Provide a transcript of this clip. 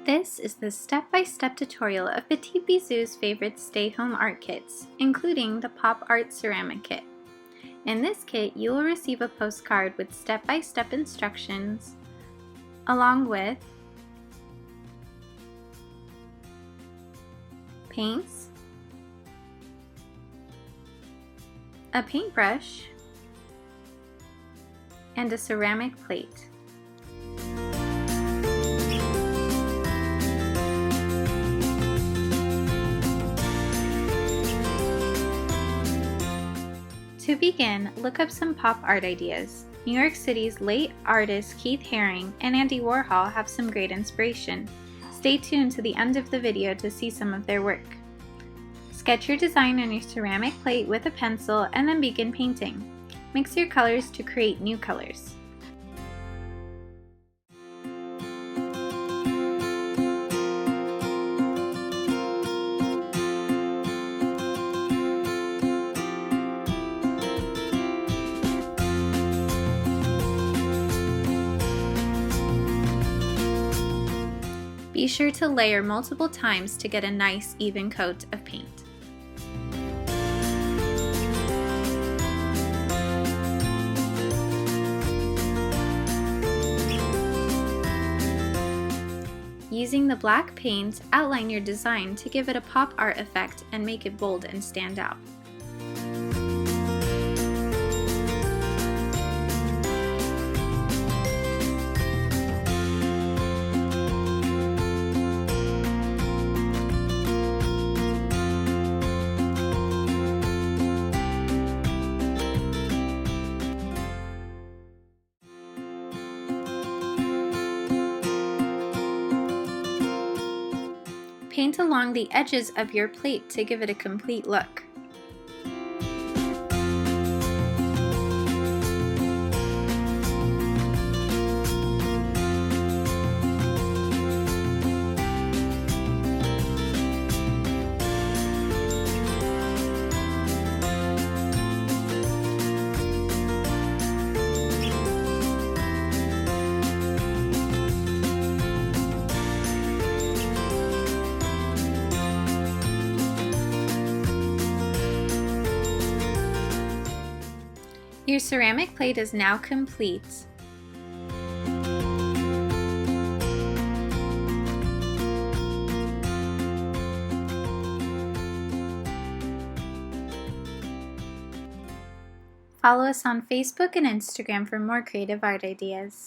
This is the step-by-step tutorial of Petit Bizoo's favorite stay-home art kits, including the Pop Art Ceramic Kit. In this kit, you will receive a postcard with step-by-step instructions, along with paints, a paintbrush, and a ceramic plate. To begin, look up some pop art ideas. New York City's late artists Keith Haring and Andy Warhol have some great inspiration. Stay tuned to the end of the video to see some of their work. Sketch your design on your ceramic plate with a pencil and then begin painting. Mix your colors to create new colors. Be sure to layer multiple times to get a nice even coat of paint. Using the black paint, outline your design to give it a pop art effect and make it bold and stand out. Paint along the edges of your plate to give it a complete look. Your ceramic plate is now complete. Follow us on Facebook and Instagram for more creative art ideas.